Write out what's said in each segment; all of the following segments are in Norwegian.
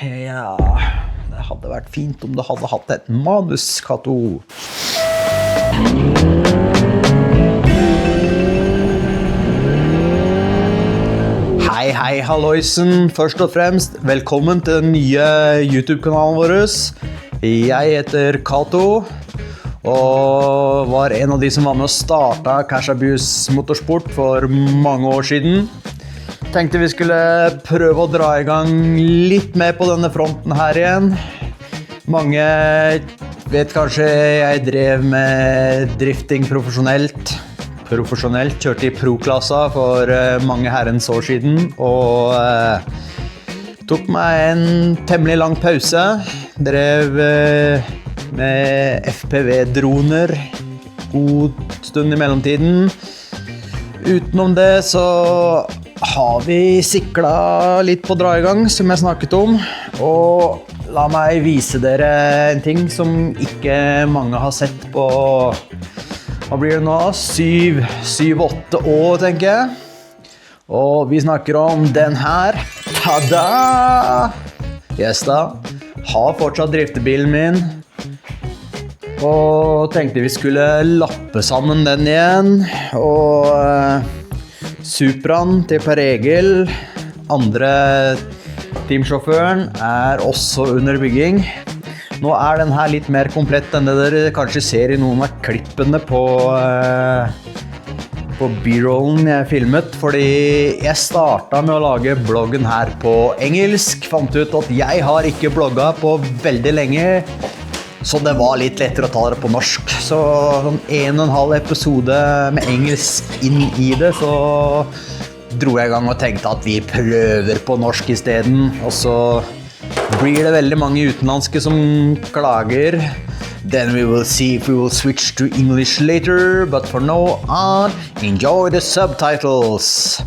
Ja, det hadde vært fint om du hadde hatt et manus, Kato. Hei, halloisen. Først og fremst, velkommen til den nye YouTube-kanalen vår. Jeg heter Kato, og var en av de som var med å starte Cash Abuse Motorsport for mange år siden. Tenkte vi skulle prøve å dra i gang litt mer på denne fronten her igjen. Mange vet kanskje jeg drev med drifting profesjonelt, kjørte i pro-klassa for mange herrens år siden, og tok meg en temmelig lang pause. Drev med FPV-droner god stund i mellomtiden. Utenom det så har vi siklet litt på dra i gang, som jeg snakket om, og la meg vise dere en ting som ikke mange har sett på, hva blir det nå? 7-8 år, tenker jeg. Og vi snakker om den her. Tada! Yes da, har fortsatt driftebilen min, og tenkte vi skulle lappe sammen den igjen, og Supraen til Per Egil, andre teamsjåføren, også under bygging. Nå den her litt mer komplett enn det dere kanskje ser i noen av klippene på B-rollen jeg filmet, fordi jeg startet med å lage bloggen her på engelsk. Fant ut at jeg har ikke blogget på veldig lenge, så det var litt lettere å ta det på norsk. Så sånn 1,5 episode med engelsk inn i det, så dro jeg i gang og tenkte at vi prøver på norsk i stedet. Og så blir det veldig mange utenlandske som klager. Then we will see if we will switch to English later, but for now on, enjoy the subtitles.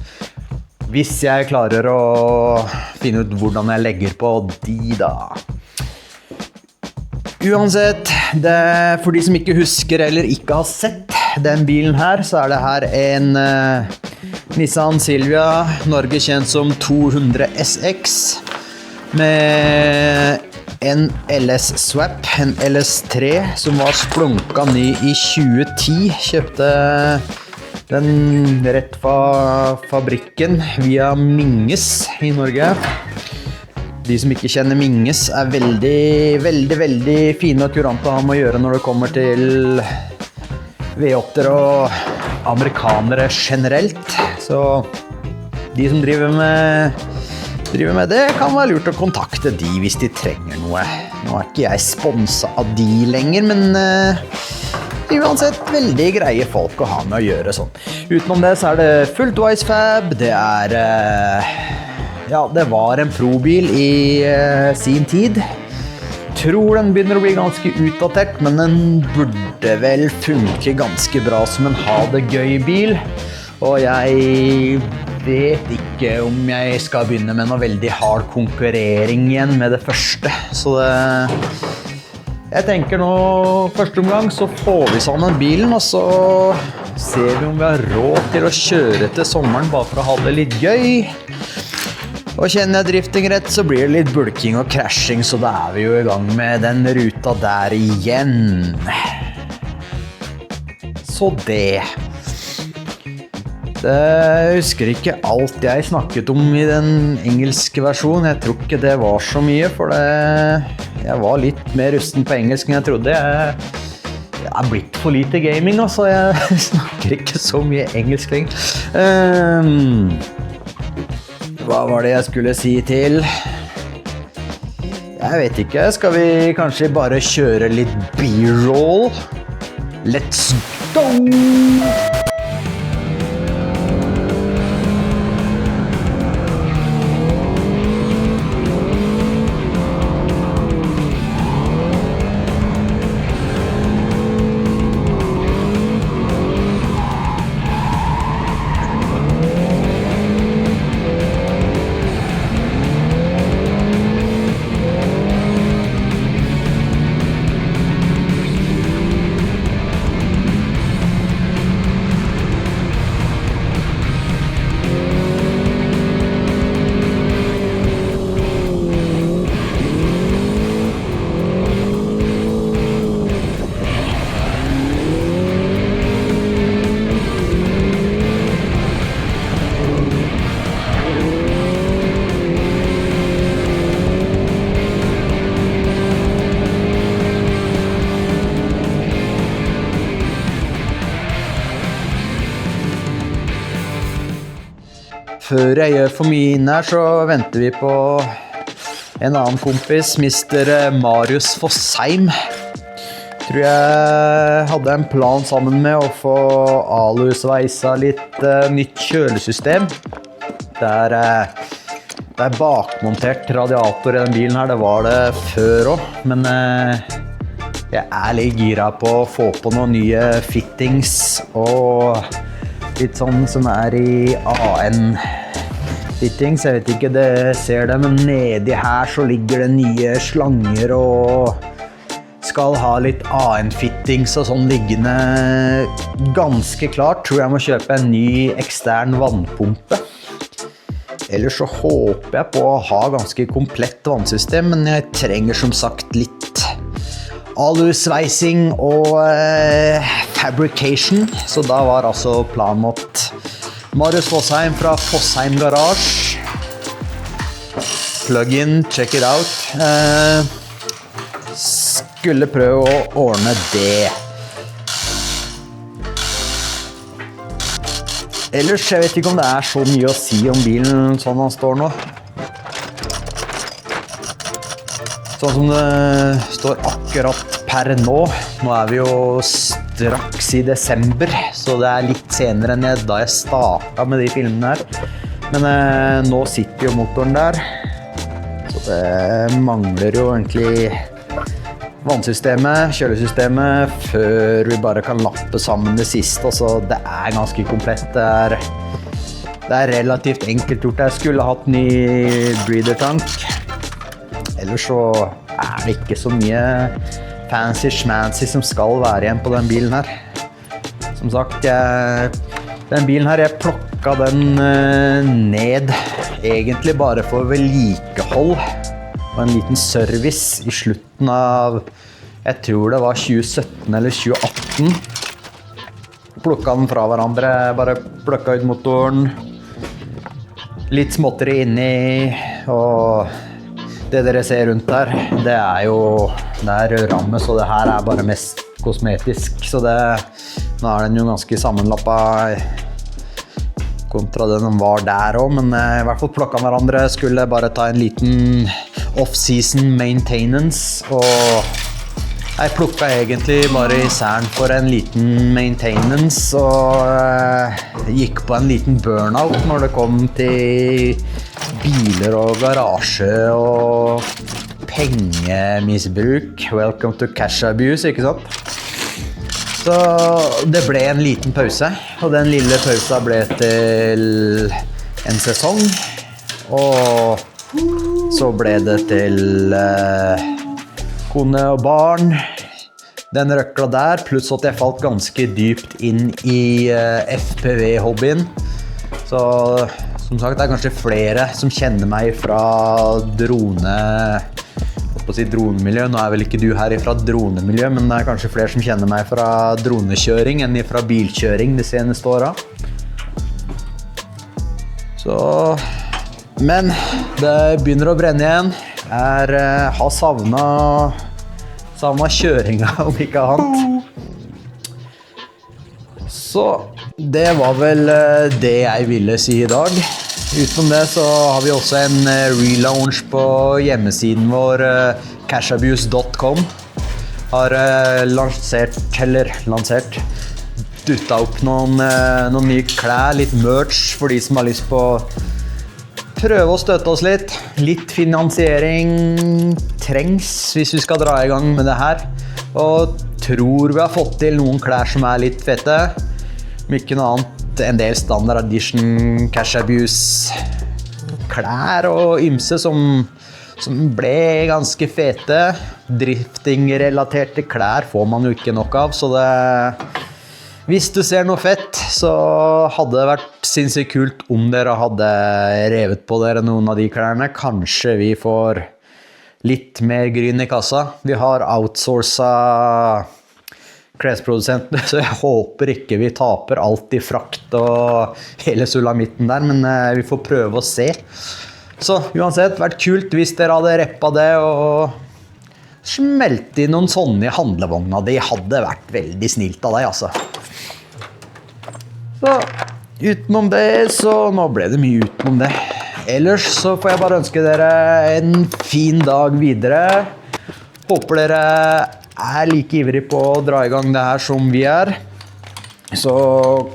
Hvis jeg klarer å finne ut hvordan jeg legger på de da. Uansett, for de som ikke husker eller ikke har sett den bilen her, så det her en Nissan Silvia, Norge kjent som 200 SX, med en LS-swap, en LS3, som var splunka ny i 2010. Kjøpte den rett fra fabrikken via Minges i Norge. De som ikke kjenner Minges veldig fine og kurante å ha med å gjøre når det kommer til V8-er og amerikanere generelt. Så de som driver med det kan være lurt å kontakte de hvis de trenger noe. Nå ikke jeg sponset av de lenger, men uansett veldig greie folk å ha med å gjøre sånn. Utenom det så det fullt Wisefab, ja, det var en pro-bil i sin tid. Tror den begynner å bli ganske utdatert, men den burde vel funke ganske bra som en ha-det-gøy-bil. Og jeg vet ikke om jeg skal begynne med noe veldig hard konkurrering igjen med det første. Så jeg tenker nå, første omgang så får vi sammen bilen, og så ser vi om vi har råd til å kjøre til sommeren bare for å ha det litt gøy. Og kjenner jeg drifting rett, så blir det litt bulking og crashing, så da vi jo i gang med den ruta der igjen. Så det. Jeg husker ikke alt jeg snakket om i den engelske versjonen. Jeg tror ikke det var så mye, for jeg var litt mer rusten på engelsk enn jeg trodde. Jeg blitt for lite gaming, så jeg snakker ikke så mye engelsk lenger. Hva var det jeg skulle si til? Jeg vet ikke, skal vi kanskje bare kjøre litt B-roll? Let's go! før jeg gjør for mye inn her, så venter vi på en annen kompis, Mr. Marius Fossheim. Tror jeg hadde en plan sammen med å få alusveisa litt nytt kjølesystem. Det er bakmontert radiator i den bilen her, det var det før også, men jeg er litt gira på å få på noen nye fittings og litt sånn som er i AN fittings. Jeg vet ikke, det ser det, men nedi her så ligger det nye slanger og skal ha litt AN fittings og sånn liggende ganske klart. Tror jeg må kjøpe en ny ekstern vannpumpe. Ellers så håper jeg på å ha ganske komplett vannsystem, men jeg trenger som sagt litt alusveising og fabrication. Så da var altså planen mot Marius Fossheim fra Fossheim Garage. Plug-in, check it out. Skulle prøve å ordne det. Ellers, jeg vet ikke om det er så mye å si om bilen sånn han står nå. Sånn som det står akkurat per nå. Nå er vi jo straks i desember, så det er litt senere enn da jeg startet med de filmene her. Men nå sitter jo motoren der, så det mangler jo egentlig vannsystemet, kjølesystemet, før vi bare kan lappe sammen det siste. Altså, det er ganske komplett. Det er relativt enkelt gjort. Jeg skulle hatt ny breather-tank. Ellers så er det ikke så mye fancy-schmancy som skal være igjen på den bilen her. Som sagt, den bilen her, jeg plukket den ned egentlig bare for vedlikehold. Og en liten service i slutten av, jeg tror det var 2017 eller 2018. Plukket den fra hverandre, bare plukket ut motoren. Litt småtteri inni, og det dere ser rundt der, det er jo rørramme, så det her er bare mest kosmetisk. Så nå er den jo ganske sammenlappet kontra den den var der også, men i hvert fall plukket hverandre. Skulle bare ta en liten off-season maintenance, og jeg plukket egentlig bare især for en liten maintenance, og gikk på en liten burnout når det kom til biler og garasje og pengemisbruk. Welcome to cash abuse, ikke sant? Så det ble en liten pause, og den lille pausa ble til en sesong, og så ble det til kone og barn, den røkla der, pluss at jeg falt ganske dypt inn i FPV-hobbyen. Så som sagt, det er kanskje flere som kjenner meg fra dronemiljø. Nå er vel ikke du her fra dronemiljø, men det er kanskje flere som kjenner meg fra dronekjøring enn fra bilkjøring de seneste årene. Men det begynner å brenne igjen. Jeg har savnet kjøringa, om ikke annet. Så det var vel det jeg ville si i dag. Utenom det så har vi også en relaunch på hjemmesiden vår, cashabuse.com. Har lansert, dutta opp noen nye klær, litt merch for de som har lyst på prøve å støtte oss litt. Litt finansiering trengs hvis vi skal dra i gang med det her. Og tror vi har fått til noen klær som er litt fete. Om ikke noe annet, en del standard edition, cash abuse, klær og ymse som ble ganske fete. Drifting-relaterte klær får man jo ikke nok av, så hvis du ser noe fett, så hadde det vært sinnssykt kult om dere hadde revet på dere noen av de klærne. Kanskje vi får litt mer gryn i kassa. Vi har outsourcet klesprodusenten, så jeg håper ikke vi taper alt i frakt og hele sulamitten der, men vi får prøve å se. Så uansett, vært kult hvis dere hadde reppet det og smelt inn noen sånne i handlevogna. Det hadde vært veldig snilt av deg, altså. Så utenom det, så nå ble det mye utenom det. Ellers så får jeg bare ønske dere en fin dag videre. Håper dere like ivrig på å dra I gang det her som vi Så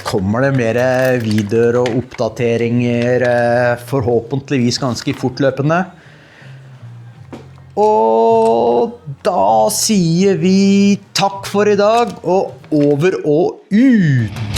kommer det mer videoer og oppdateringer, forhåpentligvis ganske fortløpende. Og da sier vi takk for I dag, og over og ut!